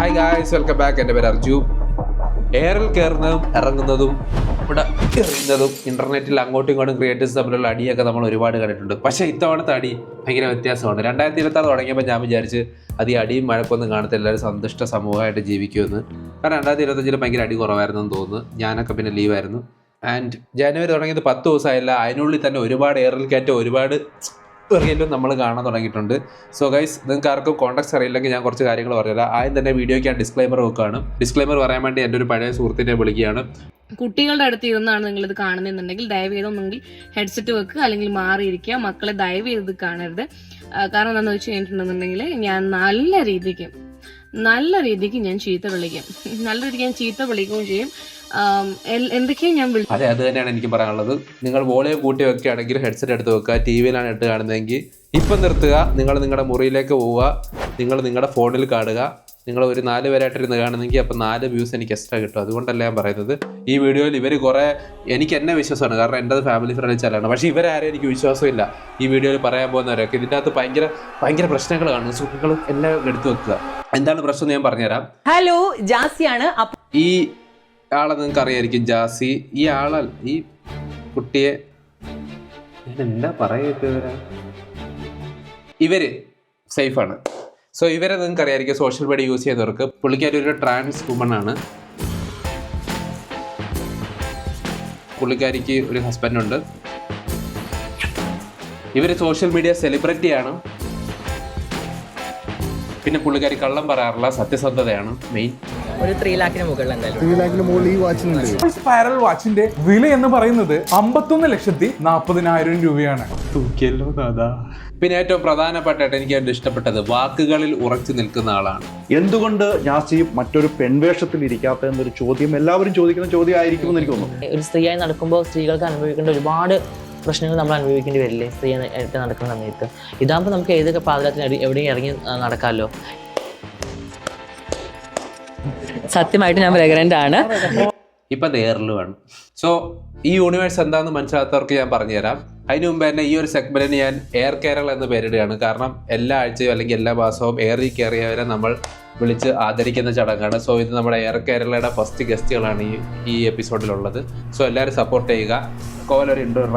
Hi guys, welcome back. എൻ്റെ പേര് അർജു. എയറിൽ കയറുന്നതും ഇറങ്ങുന്നതും ഇവിടെ എറിയുന്നതും ഇൻ്റർനെറ്റിൽ അങ്ങോട്ടും ഇങ്ങോട്ടും ക്രിയേറ്റേഴ്സ് തമ്മിലുള്ള അടിയൊക്കെ നമ്മൾ ഒരുപാട് കണ്ടിട്ടുണ്ട്. പക്ഷേ ഇത്തവണത്തെ അടി ഭയങ്കര വ്യത്യാസമാണ്. 2026 തുടങ്ങിയപ്പോൾ ഞാൻ വിചാരിച്ച് അത് ഈ അടിയും മഴക്കൊന്നും കാണത്തില്ല, എല്ലാവരും സന്തുഷ്ട സമൂഹമായിട്ട് ജീവിക്കുമെന്ന്. കാരണം 2025 ഭയങ്കര അടി കുറവായിരുന്നെന്ന് തോന്നുന്നു. ഞാനൊക്കെ പിന്നെ ലീവായിരുന്നു. ആൻഡ് ജനുവരി തുടങ്ങിയത് 10 ദിവസമായില്ല, അതിനുള്ളിൽ തന്നെ ഒരുപാട് എയറിൽ കയറ്റം, ഒരുപാട് റിയലും നമ്മൾ കാണാൻ തുടങ്ങിയിട്ടുണ്ട്. സോ ഗൈസ്, നിങ്ങൾക്ക് ആർക്കും കോൺടാക്ട്സ് അറിയില്ലെങ്കിൽ ഞാൻ കുറച്ച് കാര്യങ്ങൾ പറഞ്ഞുതരാം. ആദ്യം തന്നെ വീഡിയോയ്ക്ക് ഞാൻ ഡിസ്ക്ലൈമർ വെക്കുകയാണ്. ഡിസ്ക്ലൈമർ പറയാൻ വേണ്ടി എൻ്റെ ഒരു പഴയ സുഹൃത്തിനെ വിളിക്കുകയാണ്. കുട്ടികളുടെ അടുത്ത് ഇരുന്നാണ് നിങ്ങളിത് കാണുന്നുണ്ടെങ്കിൽ ദയവ് ചെയ്തൊന്നെങ്കിൽ ഹെഡ്സെറ്റ് വെക്കുക, അല്ലെങ്കിൽ മാറിയിരിക്കുക. മക്കളെ ദയവ് ചെയ്ത് കാണരുത്. കാരണം എന്താണെന്ന് വെച്ച് കഴിഞ്ഞിട്ടുണ്ടെന്നുണ്ടെങ്കിൽ ഞാൻ നല്ല രീതിക്ക് ഞാൻ ചീത്ത വിളിക്കും. നല്ല രീതിക്ക് ഞാൻ ചീത്ത വിളിക്കുകയും ചെയ്യും. എന്തൊക്കെയാണ് ഞാൻ അതെ, അത് തന്നെയാണ് എനിക്ക് പറയാനുള്ളത്. നിങ്ങൾ വോളിയം കൂട്ടി വെക്കുകയാണെങ്കിൽ ഹെഡ്സെറ്റ് എടുത്ത് വെക്കുക. ടി വിയിലാണ് ഇട്ട് കാണുന്നതെങ്കിൽ ഇപ്പം നിർത്തുക. നിങ്ങൾ നിങ്ങളുടെ മുറിയിലേക്ക് പോവുക. നിങ്ങൾ നിങ്ങളുടെ ഫോണിൽ കാണുക. നിങ്ങൾ ഒരു 4 പേരായിട്ടിരുന്ന് കാണുന്നെങ്കിൽ അപ്പം 4 വ്യൂസ് എനിക്ക് എക്സ്ട്രാ കിട്ടും. അതുകൊണ്ടല്ല ഞാൻ പറയുന്നത്. ഈ വീഡിയോയിൽ ഇവർ കുറേ എനിക്ക് എന്നെ വിശ്വാസമാണ്, കാരണം എൻ്റെ ഫാമിലി ഫ്രണ്ട് ചാനലാണ്. പക്ഷേ ഇവരാരും എനിക്ക് വിശ്വാസമില്ല. ഈ വീഡിയോയിൽ പറയാൻ പോകുന്നവരൊക്കെ ഇതിൻ്റെ അകത്ത് ഭയങ്കര പ്രശ്നങ്ങൾ കാണുന്നു. സുഖങ്ങൾ എല്ലാം എടുത്തു വെക്കുക. എന്താണ് പ്രശ്നം എന്ന് ഞാൻ പറഞ്ഞുതരാം. ഹലോ, ജാസിയാണ്. ഈ ആളെ നിങ്ങൾക്ക് അറിയായിരിക്കും, ജാസി. ഈ ഈ കുട്ടിയെ ഞാൻ എന്താ പറയുക, ഇവര് സേഫാണ്. സോ ഇവരെ നിങ്ങൾക്ക് അറിയായിരിക്കും, സോഷ്യൽ മീഡിയ യൂസ് ചെയ്യുന്നവർക്ക്. പുള്ളിക്കാരി ഒരു ട്രാൻസ് വുമൺ ആണ്. പുള്ളിക്കാരിക്ക് ഒരു ഹസ്ബൻഡുണ്ട്. ഇവർ സോഷ്യൽ മീഡിയ സെലിബ്രിറ്റിയാണ്. പിന്നെ പുള്ളിക്കാരി കള്ളം പറയാറില്ല, സത്യസന്ധതയാണ് മെയിൻ. ഒരു 3 lakhന് മുകളിൽ എന്തായാലും ഈ വാച്ചിനുണ്ട്. സ്പൈറൽ വാച്ചിന്റെ വില എന്ന് പറയുന്നത് 51,40,000 രൂപയാണ്. തൂക്കിയല്ലോ ദാദാ. പിന്നെ ഏറ്റവും പ്രധാനപ്പെട്ടായിട്ട് എനിക്ക് ഏറ്റവും ഇഷ്ടപ്പെട്ടത്, വാക്കുകളിൽ ഉറച്ചു നിൽക്കുന്ന ആളാണ്. എന്തുകൊണ്ട് ജാസി മറ്റൊരു പെൺവേഷത്തിൽ ഇരിക്കാത്ത എന്നൊരു ചോദ്യം എല്ലാവരും ചോദിക്കുന്ന ചോദ്യം ആയിരിക്കുമെന്ന് എനിക്ക് തോന്നുന്നു. ഒരു സ്ത്രീയായി നടക്കുമ്പോൾ സ്ത്രീകൾക്ക് അനുഭവിക്കേണ്ട ഒരുപാട് പ്രശ്നങ്ങൾ നമ്മൾ അനുഭവിക്കേണ്ടി വരില്ലേ സ്ത്രീയായിട്ട് നടക്കുന്ന സമയത്ത്? ഇതാകുമ്പോൾ നമുക്ക് ഏതൊക്കെ പാതകത്തിന് എവിടെയും ഇറങ്ങി നടക്കാമല്ലോ. സത്യമായിട്ട് ഞാൻ പ്രഗ്നന്റ് ആണ്. ഇപ്പം എയറിലുമാണ്. സോ ഈ യൂണിവേഴ്സ് എന്താണെന്ന് മനസ്സിലാത്തവർക്ക് ഞാൻ പറഞ്ഞുതരാം. അതിന് മുമ്പ് തന്നെ ഈ ഒരു സെഗ്മെന്റിന് ഞാൻ എയർ കേരള എന്ന് പേരിടുകയാണ്. കാരണം എല്ലാ ആഴ്ചയും അല്ലെങ്കിൽ എല്ലാ മാസവും എയറിൽ കയറിയവരെ നമ്മൾ വിളിച്ച് ആദരിക്കുന്ന ചടങ്ങാണ്. സോ ഇത് നമ്മുടെ എയർ കേരളയുടെ ഫസ്റ്റ് ഗസ്റ്റുകളാണ് ഈ എപ്പിസോഡിലുള്ളത്. സോ എല്ലാവരും സപ്പോർട്ട് ചെയ്യുക. കോലൊരു ഇൻഡോർ.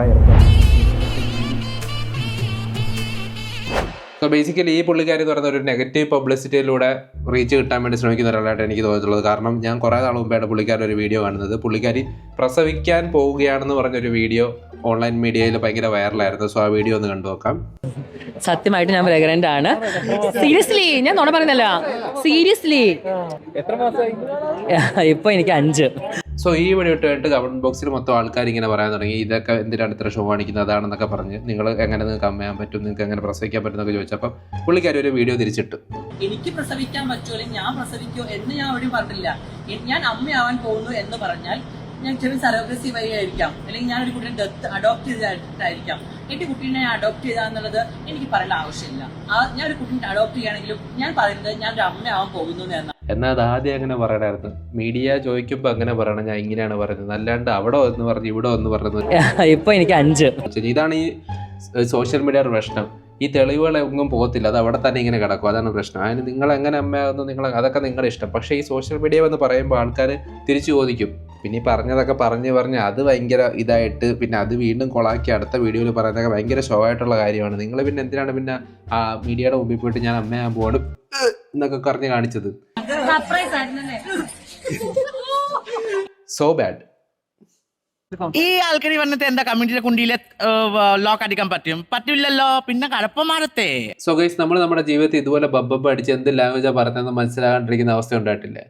സോ ബേസിക്കലി ഈ പുള്ളിക്കാരി എന്ന് പറയുന്ന ഒരു നെഗറ്റീവ് പബ്ലിസിറ്റിയിലൂടെ റീച്ച് കിട്ടാൻ വേണ്ടി ശ്രമിക്കുന്ന ഒരാളായിട്ട് എനിക്ക് തോന്നിയിട്ടുള്ളത്. കാരണം ഞാൻ കുറേ നാൾ മുമ്പാണ് പുള്ളിക്കാരി ഒരു വീഡിയോ കാണുന്നത്. പുള്ളിക്കാരി പ്രസവിക്കാൻ പോവുകയാണെന്ന് പറഞ്ഞൊരു വീഡിയോ ഓൺലൈൻ മീഡിയയിൽ ഭയങ്കര വൈറലായിരുന്നു. സോ ആ വീഡിയോ ഒന്ന് കണ്ടു നോക്കാം. സത്യമായിട്ട് ഞാൻ പ്രഗ്നന്റ് ആണ്. സീരിയസ്ലി, ഞാൻ നുണ പറയുന്നല്ല. സീരിയസ്ലി. ഇപ്പൊ എനിക്ക് 5. സോ ഈ വീഡിയോ ഇട്ടിട്ട് കമന്റ് ബോക്സിൽ മൊത്തം ആൾക്കാർ ഇങ്ങനെ പറയാൻ തുടങ്ങി, ഇതൊക്കെ എന്തിനാണ് ഇത്ര ഷോ കാണിക്കുന്നത്, അതാണെന്നൊക്കെ പറഞ്ഞ്. നിങ്ങൾക്ക് എങ്ങനെ നിങ്ങൾക്ക് അമ്മയാൻ പറ്റും, നിങ്ങൾക്ക് എങ്ങനെ പ്രസവിക്കാൻ പറ്റും എന്നൊക്കെ ചോദിച്ചപ്പോൾ പുള്ളിക്കാരി ഒരു വീഡിയോ തിരിച്ചിട്ടു. എനിക്ക് പ്രസവിക്കാൻ പറ്റുമോ അല്ലെങ്കിൽ ഞാൻ പ്രസവിക്കോ എന്ന് ഞാൻ എവിടെയും പറഞ്ഞില്ല. ഞാൻ അമ്മയാവാൻ പോകുന്നു എന്ന് പറഞ്ഞാൽ ഞാൻ ചെറിയ സറോഗസി വഴിയായിരിക്കാം, അല്ലെങ്കിൽ ഞാൻ ഒരു കുട്ടീനെ അഡോപ്റ്റ് ചെയ്തിട്ടായിരിക്കാം. എന്റെ കുട്ടീനെ അഡോപ്റ്റ് ചെയ്താന്നുള്ളത് എനിക്ക് പറയേണ്ട ആവശ്യമില്ല. ഞാൻ ഒരു കുട്ടീനെ അഡോപ്റ്റ് ചെയ്യുകയാണെങ്കിലും ഞാൻ പറയുന്നത് ഞാൻ ഒരു അമ്മയാവാൻ പോകുന്നു എന്നാണ്. എന്നാൽ അത് ആദ്യം അങ്ങനെ പറയണമായിരുന്നു. മീഡിയ ചോദിക്കുമ്പോൾ അങ്ങനെ പറയണം, ഞാൻ ഇങ്ങനെയാണ് പറയുന്നത്, അല്ലാണ്ട് അവിടെ ഒന്ന് പറഞ്ഞു ഇവിടെ ഒന്ന് പറഞ്ഞത്. ഇപ്പൊ എനിക്ക് 5. ഇതാണ് ഈ സോഷ്യൽ മീഡിയയുടെ പ്രശ്നം. ഈ തെളിവുകൾ എങ്ങും പോകത്തില്ല, അത് അവിടെ തന്നെ ഇങ്ങനെ കിടക്കും. അതാണ് പ്രശ്നം. അതിന് നിങ്ങൾ എങ്ങനെ അമ്മയാകുന്നു, അതൊക്കെ നിങ്ങളുടെ ഇഷ്ടം. പക്ഷേ ഈ സോഷ്യൽ മീഡിയ എന്ന് പറയുമ്പോൾ ആൾക്കാർ തിരിച്ചു ചോദിക്കും. പിന്നെ ഈ പറഞ്ഞതൊക്കെ പറഞ്ഞ് അത് ഭയങ്കര ഇതായിട്ട് പിന്നെ അത് വീണ്ടും കൊളാക്കി അടുത്ത വീഡിയോയിൽ പറയുന്നതൊക്കെ ഭയങ്കര ഷോ ആയിട്ടുള്ള കാര്യമാണ്. നിങ്ങൾ പിന്നെ എന്തിനാണ് പിന്നെ ആ മീഡിയയുടെ മുമ്പിൽ പോയിട്ട് ഞാൻ അമ്മയാൻ പോവാണ് എന്നൊക്കെ പറഞ്ഞ് കാണിച്ചത്? So bad. ഈ ആൾക്കാർ വന്നിട്ട് എന്താ കമ്മ്യൂണിറ്റിയുടെ കുണ്ടിയിലെ ലോക്ക് അടിക്കാൻ പറ്റില്ലല്ലോ, പിന്നെ കഴപ്പമാറത്തെ. സോ ഗൈസ്, നമ്മൾ നമ്മുടെ ജീവിതത്തിൽ ഇതുപോലെ ബബ്ബ അടിച്ച് എന്ത് ലാംഗ്വേജാണ് പറയുന്നതെന്ന് മനസ്സിലാകാണ്ടിരിക്കുന്ന അവസ്ഥ ഉണ്ടായിട്ടില്ലേ?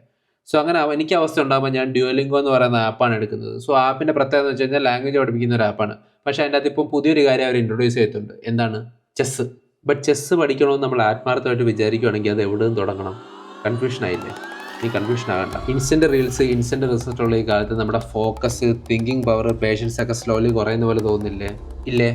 സോ അങ്ങനെ എനിക്ക് അവസ്ഥ ഉണ്ടാകുമ്പോൾ ഞാൻ ഡ്യുവലിംഗോ എന്ന് പറയുന്ന ആപ്പാണ് എടുക്കുന്നത്. സോ ആപ്പിൻ്റെ പ്രത്യേകത എന്ന് വെച്ച് കഴിഞ്ഞാൽ ലാംഗ്വേജ് പഠിപ്പിക്കുന്ന ഒരു ആപ്പാണ്. പക്ഷേ അതിൻ്റെ അകത്ത് ഇപ്പം പുതിയൊരു കാര്യം അവർ ഇൻട്രൊഡ്യൂസ് ചെയ്തിട്ടുണ്ട്. എന്താണ്? ചെസ്സ്. ബട്ട് ചെസ്സ് പഠിക്കണമെന്ന് നമ്മൾ ആത്മാർത്ഥമായിട്ട് വിചാരിക്കുകയാണെങ്കിൽ അത് എവിടെ നിന്ന് തുടങ്ങണം? കൺഫ്യൂഷൻ ആയില്ലേ? ഈ കൺഫ്യൂഷൻ ആകണ്ട. ഇൻസ്റ്റൻറ്റ് റീൽസ്, ഇൻസ്റ്റൻറ്റ് റിസൾട്ട് ഉള്ള ഈ കാലത്ത് നമ്മുടെ ഫോക്കസ്, തിങ്കിങ് പവർ, പേഷ്യൻസ് ഒക്കെ സ്ലോലി കുറയുന്ന പോലെ തോന്നുന്നില്ലേ? ഇല്ലേ?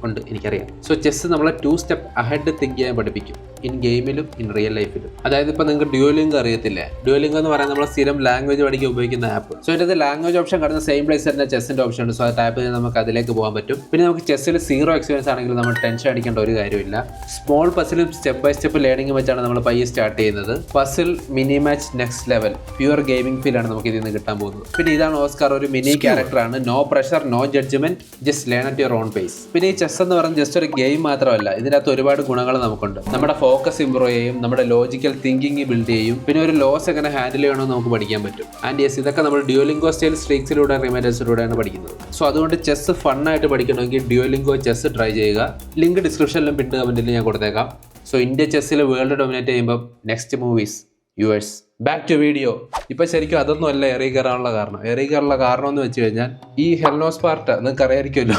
ഉണ്ട്, എനിക്കറിയാം. സോ ചെസ്സ് നമ്മളെ 2 സ്റ്റെപ്പ് അഹെഡ് തിങ്ക് ചെയ്യാൻ പഠിപ്പിക്കും. ഇൻ ഗെയിമിലും ഇൻ റിയൽ ലൈഫിലും. അതായത് ഇപ്പോൾ നിങ്ങൾക്ക് ഡ്യൂലിംഗ് അറിയത്തില്ലേ? ഡ്യൂലിംഗ് എന്ന് പറയുന്നത് നമ്മൾ സ്ഥിരം ലാംഗ്വേജ് പഠിക്കാൻ ഉപയോഗിക്കുന്ന ആപ്പ്. സോ ഇതിന്റെ ലാംഗ്വേജ് ഓപ്ഷൻ കാണുന്ന സെയിം പ്ലേസ് തന്നെ ചെസ്സിന്റെ ഓപ്ഷൻ ഉണ്ട്. സോ അത് ടാപ്പ് ചെയ്ത് നമുക്ക് അതിലേക്ക് പോകാൻ പറ്റും. പിന്നെ നമുക്ക് ചെസ്സിൽ 0 എക്സ്പീരിയൻസ് ആണെങ്കിൽ നമ്മൾ ടെൻഷൻ അടിക്കേണ്ട ഒരു കാര്യമില്ല. സ്മോൾ പസിലും സ്റ്റെപ്പ് ബൈ സ്റ്റെപ്പ് ലേണിംഗ് വെച്ചാണ് നമ്മൾ പയ്യെ സ്റ്റാർട്ട് ചെയ്യുന്നത്. Puzzle mini match next level pure gaming feel ആണ് നമുക്ക് ഇതിൽ നിന്ന് കിട്ടാൻ പോകുന്നത്. പിന്നെ ഇതാണ് ഓസ്കാർ, ഒരു മിനി ക്യാരക്ടറാണ്. No pressure, no judgement, just learn at your own pace. പിന്നെ ഈ ചെസ് എന്ന് പറയുന്നത് ജസ്റ്റ് ഒരു ഗെയിം മാത്രമല്ല, ഇതിനകത്ത് ഒരുപാട് ഗുണങ്ങൾ നമുക്കുണ്ട്. നമ്മുടെ ഫോക്കസ് ഇംപ്രൂവ് ചെയ്യും, നമ്മുടെ ലോജിക്കൽ തിങ്കിങ് ബിൽഡ് ചെയ്യും, പിന്നെ ഒരു ലോസ് എങ്ങനെ ഹാൻഡിൽ ചെയ്യണമെന്ന് നമുക്ക് പഠിക്കാൻ പറ്റും. ആൻഡ് യെസ്, ഇതൊക്കെ നമ്മൾ ഡ്യൂലിംഗോ സ്റ്റൈൽ സ്ട്രീക്സിലൂടെ റിമൈൻഡേഴ്സിലൂടെയാണ് പഠിക്കുന്നത്. സോ അതുകൊണ്ട് ചെസ് ഫണ്ണായിട്ട് പഠിക്കണമെങ്കിൽ ഡ്യൂലിംഗോ ചെസ് ട്രൈ ചെയ്യുക. ലിങ്ക് ഡിസ്ക്രിപ്ഷനിലും പിൻ കമന്റിലും ഞാൻ കൊടുത്തേക്കാം. സോ ഇന്ത്യ ചെസ്സിൽ വേൾഡ് ഡൊമിനേറ്റ് ചെയ്യുമ്പോൾ next movies yours. Back to video. ഇപ്പൊ ശരിക്കും അതൊന്നും അല്ല എറി കയറാനുള്ള കാരണം. എറി കയറാനുള്ള കാരണം എന്ന് വെച്ച് കഴിഞ്ഞാൽ ഈ ഹെൽനോസ്പാർട്ട നിങ്ങൾക്ക് അറിയാമായിരിക്കുമല്ലോ.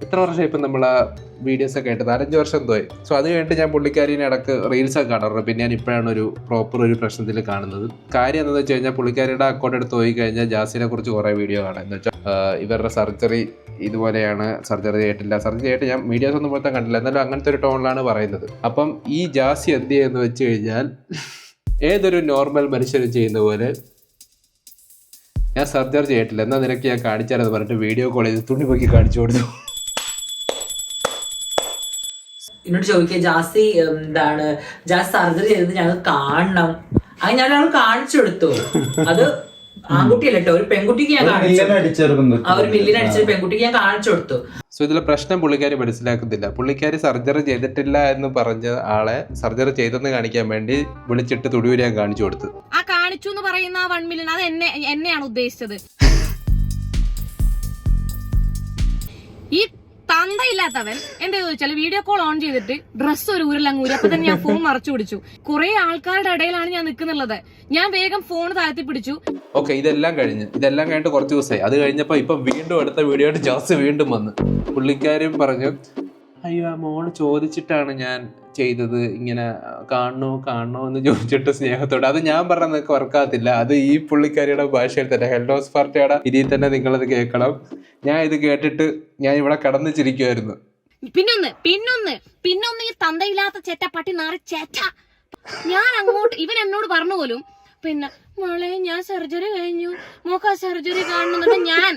എത്ര വർഷം ഇപ്പം നമ്മൾ ആ വീഡിയോസ് ഒക്കെ ആയിട്ട് 4-5 വർഷം എന്തോയി. സോ അത് കഴിഞ്ഞിട്ട് ഞാൻ പുള്ളിക്കാരിനെ ഇടക്ക് റീൽസ് ഒക്കെ കാണാറുണ്ട്. പിന്നെ ഞാൻ ഇപ്പോഴാണ് ഒരു പ്രോപ്പർ ഒരു പ്രശ്നത്തിൽ കാണുന്നത്. കാര്യം എന്താണെന്ന് വെച്ച് കഴിഞ്ഞാൽ പുള്ളിക്കാരിയുടെ അക്കൗണ്ട് എടുത്ത് പോയി കഴിഞ്ഞാൽ ജാസിനെ കുറിച്ച് കുറേ വീഡിയോ കാണാം. എന്ന് വെച്ചാൽ ഇവരുടെ സർജറി ഇതുപോലെയാണ്, സർജറി ചെയ്തിട്ട് ഞാൻ വീഡിയോസ് ഒന്നും പോലത്തെ കണ്ടില്ല. എന്നാലും അങ്ങനത്തെ ഒരു ടോണിലാണ് പറയുന്നത്. അപ്പം ഈ ജാസി എന്ത് ചെയ്യുമെന്ന് വെച്ച് കഴിഞ്ഞാൽ ഏതൊരു നോർമൽ മനുഷ്യരും ചെയ്യുന്ന പോലെ ഞാൻ സർജറി ചെയ്തിട്ടില്ല, എന്നാൽ നിനക്ക് ഞാൻ കാണിച്ചാലെന്ന് പറഞ്ഞിട്ട് വീഡിയോ കോൾ ചെയ്ത് തുണി പൊക്കി കാണിച്ചു കൊടുത്തു. എന്നോട് ചോദിക്കുക ജാസി എന്താണ് ജാസി സർജറി ചെയ്തത് ഞങ്ങൾ കാണണം. അത് ഞാൻ ഒരാൾ കാണിച്ചു കൊടുത്തു. അത് ആൺകുട്ടിയല്ല കേട്ടോ, ഒരു പെൺകുട്ടിക്ക് ഞാൻ കാണിച്ചു. ഒരു മില്ലിന് അടിച്ചൊരു പെൺകുട്ടിക്ക് ഞാൻ കാണിച്ചു കൊടുത്തു. സോ ഇതിലെ പ്രശ്നം പുള്ളിക്കാരി മനസ്സിലാക്കുന്നില്ല. പുള്ളിക്കാരി സർജറി ചെയ്തിട്ടില്ല എന്ന് പറഞ്ഞ ആളെ സർജറി ചെയ്തെന്ന് കാണിക്കാൻ വേണ്ടി വിളിച്ചിട്ട് തുടിയൂരി ഞാൻ കാണിച്ചു കൊടുത്തു. ആ കാണിച്ചു എന്ന് പറയുന്ന ആ 1 മില്യൺ അത് എന്നെയാണ് ഉദ്ദേശിച്ചത്. ഈ തന്തയില്ലാത്തവൻ എന്താ ചോദിച്ചാൽ വീഡിയോ കോൾ ഓൺ ചെയ്തിട്ട് ഡ്രസ്സ് ഒരു ഊരലങ്ങൂരി. അപ്പൊ തന്നെ ഞാൻ ഫോൺ മറച്ചു പിടിച്ചു. കുറെ ആൾക്കാരുടെ ഇടയിലാണ് ഞാൻ നിൽക്കുന്നുള്ളത്. ഞാൻ വേഗം ഫോൺ താഴ്ത്തി പിടിച്ചു. ഓക്കെ, ഇതെല്ലാം കഴിഞ്ഞിട്ട് കുറച്ച് ദിവസമായി. അത് കഴിഞ്ഞപ്പോൾ ഇപ്പം വീണ്ടും അടുത്ത വീഡിയോ ആയിട്ട് ജാസ് വീണ്ടും വന്ന് പുള്ളിക്കാരും പറഞ്ഞു, അയ്യോ ആ മോള് ചോദിച്ചിട്ടാണ് ഞാൻ ചെയ്തത്, ഇങ്ങനെ കാണണോ എന്ന് ചോദിച്ചിട്ട് സ്നേഹത്തോടെ. അത് ഞാൻ പറഞ്ഞ നിങ്ങൾക്ക് വർക്കാകത്തില്ല. അത് ഈ പുള്ളിക്കാരിയുടെ ഭാഷയിൽ തന്നെ, ഹെൽനോസ് പാർട്ടിയുടെ ഇതിൽ തന്നെ നിങ്ങളത് കേൾക്കണം. ഞാൻ ഇത് കേട്ടിട്ട് ഞാൻ ഇവിടെ കടന്നു ചിരിക്കുമായിരുന്നു. പിന്നൊന്ന് ഈ തന്തയില്ലാത്ത ചെറ്റപ്പട്ടി നാറി ചേറ്റ. ഞാൻ അങ്ങോട്ട് ഇവൻ എന്നോട് പറഞ്ഞു പോലും, പിന്നെ മോളെ ഞാൻ സർജറി കഴിഞ്ഞു, മോക്ക് ആ സർജറി കാണുന്നുണ്ട്. ഞാൻ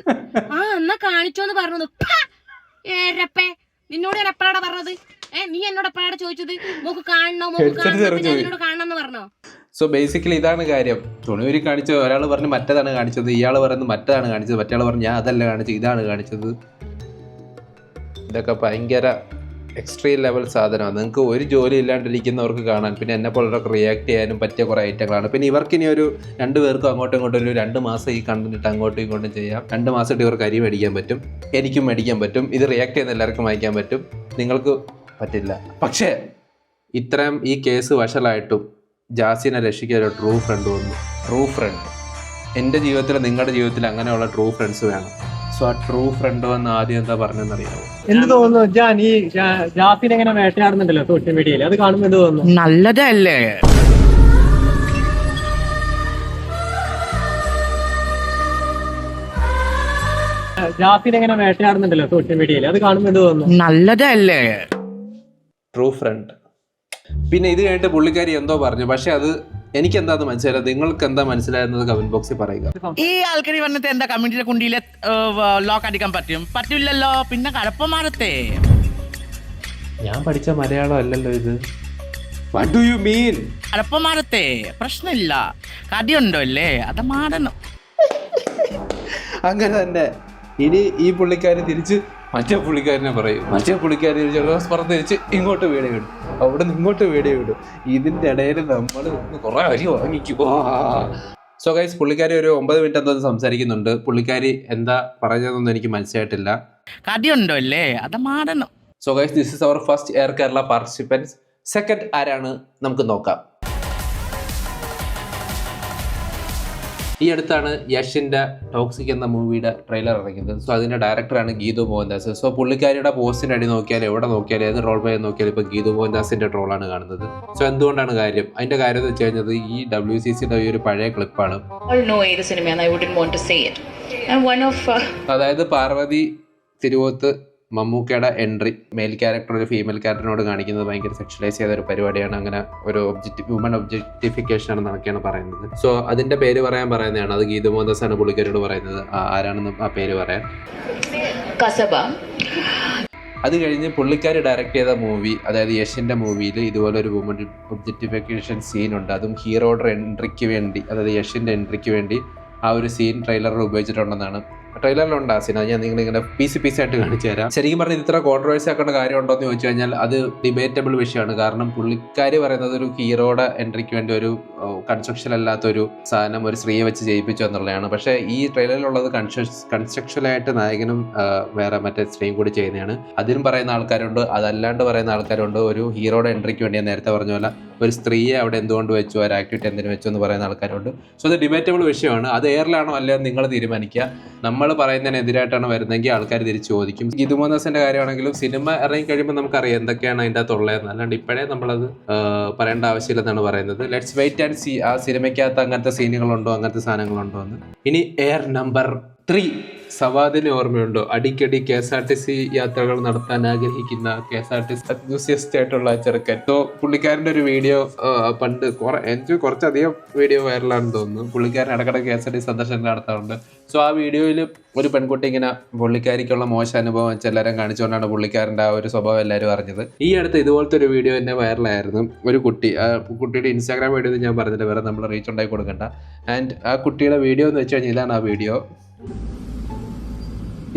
എന്നാ കാണിച്ചോന്ന് പറഞ്ഞത്. നിന്നോട് ഞാൻ എപ്പോഴാണ് പറഞ്ഞത്? നീ എന്നോട് എപ്പോഴാണ് ചോദിച്ചത് മോക്ക് കാണണോ, എന്നോട് കാണണമെന്ന് പറഞ്ഞോ? സോ ബേസിക്കലി ഇതാണ് കാര്യം. തുണിയൂരി കാണിച്ചത് ഒരാൾ പറഞ്ഞു മറ്റേതാണ് കാണിച്ചത്, ഇയാൾ പറയുന്നത് മറ്റേതാണ് കാണിച്ചത്, മറ്റേ ആൾ പറഞ്ഞു ഞാൻ അതല്ല കാണിച്ചത്, ഇതാണ് കാണിച്ചത്. ഇതൊക്കെ ഭയങ്കര എക്സ്ട്രീം ലെവൽ സാധനമാണ്. നിങ്ങൾക്ക് ഒരു ജോലി ഇല്ലാണ്ടിരിക്കുന്നവർക്ക് കാണാൻ, പിന്നെ എന്നെ പോലുള്ളവർക്ക് റിയാക്ട് ചെയ്യാനും പറ്റിയ കുറേ ഐറ്റങ്ങളാണ്. പിന്നെ ഇവർക്കിനി ഒരു 2 പേർക്കും അങ്ങോട്ടും ഇങ്ങോട്ടും ഒരു 2 മാസം ഈ കണ്ടിട്ട് അങ്ങോട്ടും ഇങ്ങോട്ടും ചെയ്യാം. 2 മാസമായിട്ട് ഇവർക്ക് അരി മേടിക്കാൻ പറ്റും, എനിക്കും മേടിക്കാൻ പറ്റും, ഇത് റിയാക്ട് ചെയ്യുന്ന എല്ലാവർക്കും വായിക്കാൻ പറ്റും, നിങ്ങൾക്ക് പറ്റില്ല. പക്ഷേ ഇത്രയും ഈ കേസ് വഷളായിട്ടും ജാസിനെ രക്ഷിക്കാൻ ഒരു ട്രൂ ഫ്രണ്ട് വന്നു. ട്രൂ ഫ്രണ്ട് എൻ്റെ ജീവിതത്തിൽ, നിങ്ങളുടെ ജീവിതത്തിൽ അങ്ങനെയുള്ള ട്രൂ ഫ്രണ്ട്സ് വേണം. സോ ആ ട്രൂ ഫ്രണ്ട് വന്ന് ആദ്യം എന്താ പറഞ്ഞെന്നറിയാമോ? എന്ത് തോന്നുന്നു ജാൻ, ഈ ജാസിനെ എങ്ങനെ വേട്ടയാടുന്നുണ്ടല്ലോ സോഷ്യൽ മീഡിയയിൽ, അത് കാണുമ്പോൾ എന്ത് തോന്നുന്നു? നല്ലതല്ലേ? ജാസിനെ എങ്ങനെ വേട്ടയാടുന്നുണ്ടല്ലോ സോഷ്യൽ മീഡിയയിൽ, അത് കാണുമ്പോൾ എന്ത് തോന്നുന്നു? നല്ലതല്ലേ? True front. പിന്നെ ഇത് കഴിഞ്ഞിട്ട് പുള്ളിക്കാരി എന്തോ പറഞ്ഞു, പക്ഷെ അത് എനിക്ക് എന്താന്ന് മനസ്സിലായത്, നിങ്ങൾക്ക് എന്താ മനസ്സിലായെന്നത് കമന്റ് ബോക്സിൽ പറയുക. ഈ ആൾക്കാർ വന്നിട്ട് എന്താ കമ്മ്യൂണിറ്റിയുടെ കുണ്ടിയിലെ ലോക്ക് അടിക്കാൻ പറ്റില്ലല്ലോ, പിന്നെ കഴപ്പമാറത്തെ. ഞാൻ പഠിച്ച മലയാളം അല്ലല്ലോ ഇത്. What do you mean? കഴപ്പമാറത്തെ പ്രശ്നമില്ല, കടിയുണ്ടോ അല്ലേ, അത് മാറണം. അങ്ങനെ തന്നെ. ഇനി ഈ പുള്ളിക്കാരി തിരിച്ച് മറ്റേ പുള്ളിക്കാരനെ പറയും, മറ്റേ പുള്ളിക്കാരി തിരിച്ച് ഇങ്ങോട്ട് വീഡിയോ ഇടും, അവിടെ നിന്ന് ഇങ്ങോട്ട് വീഡിയോ ഇടും. ഇതിൻ്റെ ഇടയിൽ നമ്മൾ കുറേ അരി വാങ്ങിക്കും. സോ ഗൈസ്, പുള്ളിക്കാരി ഒരു 9 മിനിറ്റ് എന്തോ സംസാരിക്കുന്നുണ്ട്. പുള്ളിക്കാരി എന്താ പറഞ്ഞതെന്നൊന്നും എനിക്ക് മനസ്സിലായിട്ടില്ല. കടിയുണ്ടോ അല്ലേ, അത് മാറണം. So guys, this is our first air Kerala participants. Second ആരാണ് നമുക്ക് നോക്കാം. ഈ അടുത്താണ് യഷിൻ്റെ ടോക്സിക് എന്ന മൂവിയുടെ ട്രെയിലർ ഇറങ്ങിയത്. സോ അതിൻ്റെ ഡയറക്ടറാണ് ഗീതു മോഹൻദാസ്. സോ പുള്ളിക്കാരിയുടെ പോസ്റ്റിൻ്റെ അടി നോക്കിയാൽ, എവിടെ നോക്കിയാലും, ഏത് റോൾ പ്ലേ നോക്കിയാലും ഇപ്പോൾ ഗീതു മോഹൻദാസിൻ്റെ ട്രോളാണ് കാണുന്നത്. സോ എന്തുകൊണ്ടാണ് കാര്യം? അതിൻ്റെ കാര്യം എന്ന് വെച്ച് കഴിഞ്ഞത് ഈ WCCയുടെ ഈ ഒരു പഴയ ക്ലിപ്പാണ്. അതായത് പാർവതി തിരുവോത്ത് മമ്മൂക്കയുടെ എൻട്രി മെയിൽ ക്യാരക്ടർ ഒരു ഫീമെയിൽ ക്യാരക്ടറിനോട് കാണിക്കുന്നത് ഭയങ്കര സെക്ഷലൈസ് ചെയ്ത ഒരു പരിപാടിയാണ്. അങ്ങനെ ഒരു വുമൺ ഒബ്ജക്റ്റിഫിക്കേഷൻ ആണെന്നൊക്കെയാണ് പറയുന്നത്. സോ അതിന്റെ പേര് പറയുന്നതാണ്. അത് ഗീതു മോഹൻദാസ് ആണ് പുള്ളിക്കാരോട് പറയുന്നത്. ആരാണെന്ന് ആ പേര് പറയാൻ. അത് കഴിഞ്ഞ് പുള്ളിക്കാരി ഡയറക്റ്റ് ചെയ്ത മൂവി, അതായത് യഷിൻ്റെ മൂവിയിൽ ഇതുപോലെ ഒരു വുമൺ ഒബ്ജക്റ്റിഫിക്കേഷൻ സീനുണ്ട്. അതും ഹീറോയുടെ എൻട്രിക്ക് വേണ്ടി, അതായത് യഷിൻ്റെ എൻട്രിക്ക് വേണ്ടി ആ ഒരു സീൻ ട്രെയിലറിൽ ഉപയോഗിച്ചിട്ടുണ്ടെന്നാണ്. ട്രെയിലറിലുണ്ട് ആ സീൻ. അത് ഞാൻ നിങ്ങളിങ്ങനെ പീസ് ആയിട്ട് കാണിച്ചു തരാം. ശരിക്കും പറഞ്ഞാൽ ഇത്ര കോൺട്രവേഴ്സി ആക്കേണ്ട കാര്യമുണ്ടോ എന്ന് ചോദിച്ചു കഴിഞ്ഞാൽ അത് ഡിബേറ്റബിൾ വിഷയമാണ്. കാരണം പുള്ളിക്കാരി പറയുന്നത് ഒരു ഹീറോയുടെ എൻട്രിക്ക് വേണ്ടി ഒരു കൺസ്ട്രക്ഷൻ അല്ലാത്തൊരു സാധനം ഒരു സ്ത്രീയെ വെച്ച് ചെയ്യിപ്പിച്ചു എന്നുള്ളതാണ്. പക്ഷേ ഈ ട്രെയിലറിലുള്ളത് കൺസ്ട്രക്ഷനായിട്ട് നായകനും വേറെ മറ്റേ സ്ത്രീയും കൂടി ചെയ്യുന്നതാണ്. അതിനും പറയുന്ന ആൾക്കാരുണ്ട്, അതല്ലാണ്ട് പറയുന്ന ആൾക്കാരുണ്ട്. ഒരു ഹീറോയുടെ എൻട്രിക്ക് വേണ്ടി ഞാൻ നേരത്തെ പറഞ്ഞ പോലെ ഒരു സ്ത്രീയെ അവിടെ എന്തുകൊണ്ട് വെച്ചു, ഒരു ആക്ടിവിറ്റി എന്തിനു വെച്ചു എന്ന് പറയുന്ന ആൾക്കാരുണ്ട്. സോ ഇത് ഡിബേറ്റബിൾ വിഷയമാണ്. അത് എയറിലാണോ അല്ലയോ നിങ്ങൾ തീരുമാനിക്കുക. നമ്മൾ പറയുന്നതിനെതിരായിട്ടാണ് വരുന്നതെങ്കിൽ ആൾക്കാർ തിരിച്ചു ചോദിക്കും. ഗീതു മോഹൻദാസിന്റെ കാര്യമാണെങ്കിലും സിനിമ ഇറങ്ങി കഴിയുമ്പോൾ നമുക്കറിയാം എന്തൊക്കെയാണ് അതിൻ്റെ അകത്തുള്ളതെന്ന്. അല്ലാണ്ട് ഇപ്പോഴേ നമ്മളത് പറയേണ്ട ആവശ്യമില്ലെന്നാണ് പറയുന്നത്. ലെറ്റ്സ് വെയിറ്റ് ആൻഡ് സീ ആ സിനിമയ്ക്കകത്ത് അങ്ങനത്തെ സീനുകളുണ്ടോ, അങ്ങനത്തെ സാധനങ്ങളുണ്ടോ എന്ന്. ഇനി എയർ നമ്പർ 3 സവാദിന് ഓർമ്മയുണ്ടോ? അടിക്കടി KSRTC യാത്രകൾ നടത്താൻ ആഗ്രഹിക്കുന്ന KSRTC അത്യൂസിയസ്റ്റ് ആയിട്ടുള്ള ചെറുക്കൻ. സോ പുള്ളിക്കാരൻ്റെ ഒരു വീഡിയോ പണ്ട് എനിക്ക് കുറച്ചധികം വീഡിയോ വൈറലാണെന്ന് തോന്നുന്നു. പുള്ളിക്കാരൻ ഇടയ്ക്കിടയ്ക്ക് KSRTC സന്ദർശനം നടത്താറുണ്ട്. സോ ആ വീഡിയോയിൽ ഒരു പെൺകുട്ടി ഇങ്ങനെ പുള്ളിക്കാരിക്കുള്ള മോശം അനുഭവം വെച്ച് എല്ലാവരും കാണിച്ചുകൊണ്ടാണ് പുള്ളിക്കാരൻ്റെ ആ ഒരു സ്വഭാവം എല്ലാവരും അറിഞ്ഞത്. ഈ അടുത്ത് ഇതുപോലത്തെ ഒരു വീഡിയോ തന്നെ വൈറലായിരുന്നു. ഒരു കുട്ടി, ആ കുട്ടിയുടെ ഇൻസ്റ്റാഗ്രാം വീഡിയോ ഞാൻ പറഞ്ഞില്ല, വേറെ നമ്മൾ റീച്ച് ഉണ്ടാക്കി കൊടുക്കണ്ട. ആൻഡ് ആ കുട്ടിയുടെ വീഡിയോ എന്ന് വെച്ച് കഴിഞ്ഞാൽ ഇതാണ് ആ വീഡിയോ.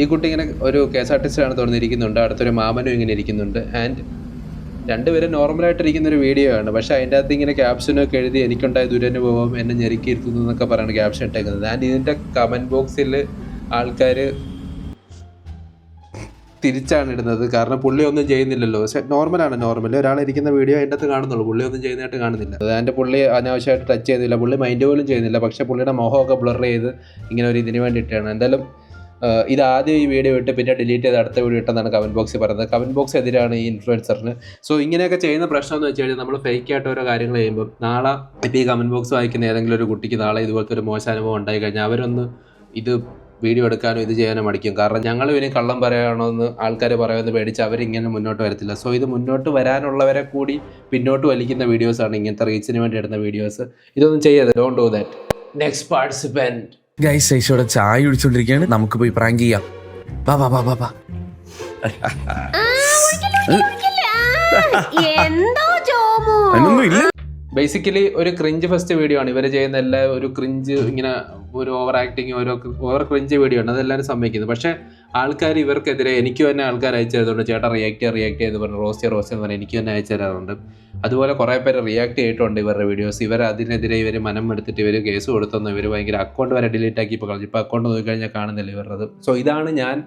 ഈ കുട്ടി ഇങ്ങനെ ഒരു KSRTC ആണ് തോന്നിയിരിക്കുന്നുണ്ട്, അടുത്തൊരു മാമനും ഇങ്ങനെ ഇരിക്കുന്നുണ്ട്. ആൻഡ് രണ്ടുപേരും നോർമലായിട്ടിരിക്കുന്ന ഒരു വീഡിയോ ആണ്. പക്ഷേ അതിൻ്റെ അകത്ത് ഇങ്ങനെ ക്യാപ്ഷനൊക്കെ എഴുതി എനിക്കുണ്ടായ ദുരനുഭവം എന്നെ ഞെരുക്കിയിരുത്തുന്നു എന്നൊക്കെ പറയുന്നത് ക്യാപ്ഷൻ ഇട്ടേക്കുന്നത്. ആൻഡ് ഇതിൻ്റെ കമൻറ്റ് ബോക്സിൽ ആൾക്കാർ തിരിച്ചാണ് ഇടുന്നത്. കാരണം പുള്ളി ഒന്നും ചെയ്യുന്നില്ലല്ലോ. പക്ഷേ നോർമൽ ഒരാളിരിക്കുന്ന വീഡിയോ അതിൻ്റെ അകത്ത് കാണുന്നുള്ളൂ, പുള്ളി ഒന്നും ചെയ്യുന്നതായിട്ട് കാണുന്നില്ല. അതിൻ്റെ പുള്ളി അനാവശ്യമായിട്ട് ടച്ച് ചെയ്യുന്നില്ല, പുള്ളി മൈൻഡ് പോലും ചെയ്യുന്നില്ല. പക്ഷേ പുള്ളിയുടെ മുഖമൊക്കെ ബ്ലർ ചെയ്ത് ഇങ്ങനെ ഒരു ഇതിന് വേണ്ടിയിട്ടാണ്. എന്തായാലും ഇതാദ്യം ഈ വീഡിയോ ഇട്ട് പിന്നെ ഡിലീറ്റ് ചെയ്ത് അടുത്ത വീഡിയോ ഇട്ടെന്നാണ് കമൻറ്റ് ബോക്സിൽ പറയുന്നത്. കമൻറ്റ് ബോക്സ് എതിരാണ് ഈ ഇൻഫ്ലുവൻസറിന്. സോ ഇങ്ങനെയൊക്കെ ചെയ്യുന്ന പ്രശ്നം എന്ന് വെച്ച് കഴിഞ്ഞാൽ നമ്മൾ ഫേക്ക് ആയിട്ട് ഓരോ കാര്യങ്ങൾ ചെയ്യുമ്പോൾ നാളെ ഇപ്പോൾ ഈ കമൻറ്റ് ബോക്സ് വായിക്കുന്ന ഏതെങ്കിലും ഒരു കുട്ടിക്ക് നാളെ ഇതുപോലത്തെ ഒരു മോശം അനുഭവം ഉണ്ടായി കഴിഞ്ഞാൽ അവരൊന്ന് ഇത് വീഡിയോ എടുക്കാനോ ഇത് ചെയ്യാനോ മടിക്കും. കാരണം ഞങ്ങൾ ഇനി കള്ളം പറയാണോ എന്ന് ആൾക്കാർ പറയുമെന്ന് പേടിച്ച് അവരിങ്ങനെ മുന്നോട്ട് വരത്തില്ല. സോ ഇത് മുന്നോട്ട് വരാനുള്ളവരെ കൂടി പിന്നോട്ട് വലിക്കുന്ന വീഡിയോസാണ് ഇങ്ങനത്തെ റീച്ചിന് വേണ്ടി ഇടുന്ന വീഡിയോസ്. ഇതൊന്നും ചെയ്യരുത്. Don't do that. Next participant. Guys ഐശോടെ ചായ കുടിച്ചോണ്ടിരിക്കുകയാണ്, നമുക്ക് പോയി പ്രാങ്ക് ചെയ്യാം. വാ വാ വാ വാ വാ. അതിനൊന്നും ഇല്ല. ബേസിക്കലി ഒരു ക്രിഞ്ച് ഫസ്റ്റ് വീഡിയോ ആണ് ഇവർ ചെയ്യുന്ന. എല്ലാ ഒരു ക്രിഞ്ച് ഇങ്ങനെ ഒരു over acting over cringe video ആണ്, അതെല്ലാവരും സമ്മതിക്കുന്നത്. പക്ഷേ ആൾക്കാർ ഇവർക്കെതിരെ എനിക്ക് തന്നെ ആൾക്കാർ അയച്ചു തരുന്നുണ്ട്. ചേട്ടാ റിയാക്ട് ചെയ്ത് പറഞ്ഞു, റോസ്റ്റ് എന്ന് പറഞ്ഞാൽ എനിക്ക് തന്നെ അയച്ചു തരാറുണ്ട്. അതുപോലെ കുറേ പേര് റിയാക്ട് ചെയ്തിട്ടുണ്ട് ഇവരുടെ വീഡിയോസ്. ഇവർ അതിനെതിരെ ഇവർ മനം എടുത്തിട്ട് ഇവർ കേസ് കൊടുത്തെന്ന് ഇവർ ഭയങ്കര അക്കൗണ്ട് വരെ ഡിലീറ്റ് ആക്കി ഇപ്പോൾ കളഞ്ഞു. ഇപ്പോൾ അക്കൗണ്ട് നോക്കിക്കഴിഞ്ഞാൽ കാണുന്നില്ല ഇവരുടേത്. സോ ഇതാണ് ഞാൻ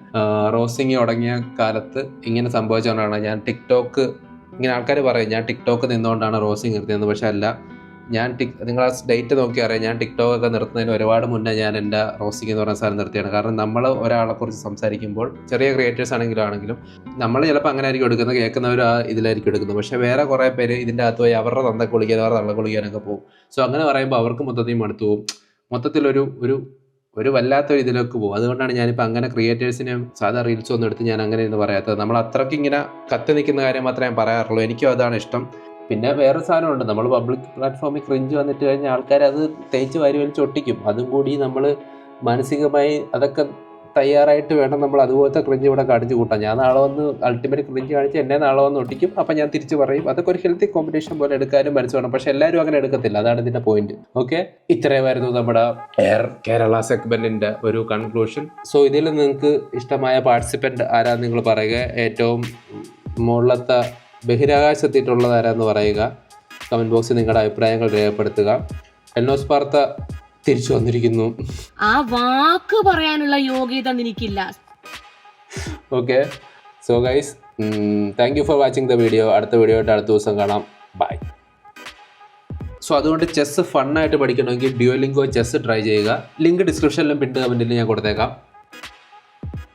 റോസ്റ്റിങ് തുടങ്ങിയ കാലത്ത് ഇങ്ങനെ സംഭവിച്ചുകൊണ്ടാണ് ഞാൻ ടിക്ടോക്ക് ഇങ്ങനെ ആൾക്കാർ പറയും ഞാൻ ടിക്ടോക്ക് നിന്നുകൊണ്ടാണ് റോസ്റ്റിംഗ് നിർത്തിയത്. പക്ഷേ അല്ല, ഞാൻ നിങ്ങൾ ആ ഡേറ്റ് നോക്കി അറിയാം. ഞാൻ ടിക്ടോക്കൊക്കെ നിർത്തുന്നതിന് ഒരുപാട് മുന്നേ ഞാൻ എൻ്റെ റോസ്റ്റിംഗ് എന്ന് പറയുന്ന സാധനം നിർത്തിയാണ്. കാരണം നമ്മൾ ഒരാളെക്കുറിച്ച് സംസാരിക്കുമ്പോൾ ചെറിയ ക്രിയേറ്റേഴ്സ് ആണെങ്കിലും നമ്മൾ ചിലപ്പോൾ അങ്ങനെ ആയിരിക്കും എടുക്കുന്നത്, കേൾക്കുന്നവർ ആ ഇതിലായിരിക്കും എടുക്കുന്നത്. പക്ഷേ വേറെ കുറേ പേര് ഇതിൻ്റെ അകത്ത് പോയി അവരുടെ തന്ത കുളിക്കാൻ അവരുടെ തള്ള കുളിക്കാനൊക്കെ പോകും. സോ അങ്ങനെ പറയുമ്പോൾ അവർക്ക് മൊത്തത്തിൽ മടുത്തു പോകും. മൊത്തത്തിലൊരു വല്ലാത്തൊരു ഇതിലേക്ക് പോകും. അതുകൊണ്ടാണ് ഞാനിപ്പോൾ അങ്ങനെ ക്രിയേറ്റേഴ്സിനെയും സാധാ റീൽസ് ഒന്നും എടുത്ത് ഞാൻ അങ്ങനെ എന്ന് പറയാത്തത്. നമ്മൾ അത്രയ്ക്ക് ഇങ്ങനെ കത്തി നിൽക്കുന്ന കാര്യം മാത്രമേ ഞാൻ പറയാറുള്ളൂ. എനിക്കും അതാണ് ഇഷ്ടം. പിന്നെ വേറെ സാധനമുണ്ട്, നമ്മൾ പബ്ലിക് പ്ലാറ്റ്ഫോമിൽ ക്രിഞ്ച് വന്നിട്ട് കഴിഞ്ഞാൽ ആൾക്കാർ അത് തേച്ച് വാരി വലിച്ച് ഒട്ടിക്കും. അതും കൂടി നമ്മൾ മാനസികമായി അതൊക്കെ തയ്യാറായിട്ട് വേണം നമ്മൾ അതുപോലത്തെ ക്രിഞ്ച് ഇവിടെ കാണിച്ചു കൂട്ടാം. ഞാൻ നാളെ വന്ന് അൾട്ടിമേറ്റ് ക്രിഞ്ച് കാണിച്ച് എന്നെ നാളെ വന്ന് ഒട്ടിക്കും, അപ്പം ഞാൻ തിരിച്ച് പറയും. അതൊക്കെ ഒരു ഹെൽത്തി കോമ്പറ്റീഷൻ പോലെ എടുക്കാനും മനസ്സ് വേണം. പക്ഷെ എല്ലാവരും അങ്ങനെ എടുക്കത്തില്ല, അതാണ് ഇതിൻ്റെ പോയിന്റ്. ഓക്കെ, ഇത്രയുമായിരുന്നു നമ്മുടെ എയർ കേരള സെഗ്മെന്റിന്റെ ഒരു കൺക്ലൂഷൻ. സോ ഇതിൽ നിങ്ങൾക്ക് ഇഷ്ടമായ പാർട്ടിസിപ്പൻറ്റ് ആരാന്ന് നിങ്ങൾ പറയുക. ഏറ്റവും മുകളിലത്തെ ബഹിരാകാശത്തിട്ടുള്ളത് ആരാന്ന് പറയുക. കമൻറ്റ് ബോക്സിൽ നിങ്ങളുടെ അഭിപ്രായങ്ങൾ രേഖപ്പെടുത്തുക. എൽനോസ് പാർത്ത തിരിച്ചു വന്നിരിക്കുന്നു. ആ വാക്ക് പറയാനുള്ള യോഗ്യത എനിക്കില്ല. Okay, so guys, thank you for watching the video. അടുത്ത വീഡിയോ ആയിട്ട് അടുത്ത ദിവസം കാണാം. ബൈ. സോ അതുകൊണ്ട് ചെസ്സ് ഫണ്ണായിട്ട് പഠിക്കണമെങ്കിൽ ഡ്യുവലിംഗോ ചെസ്സ് ട്രൈ ചെയ്യുക. ലിങ്ക് ഡിസ്ക്രിപ്ഷനിലും പിൻ കമൻറ്റിലും ഞാൻ കൊടുത്തേക്കാം.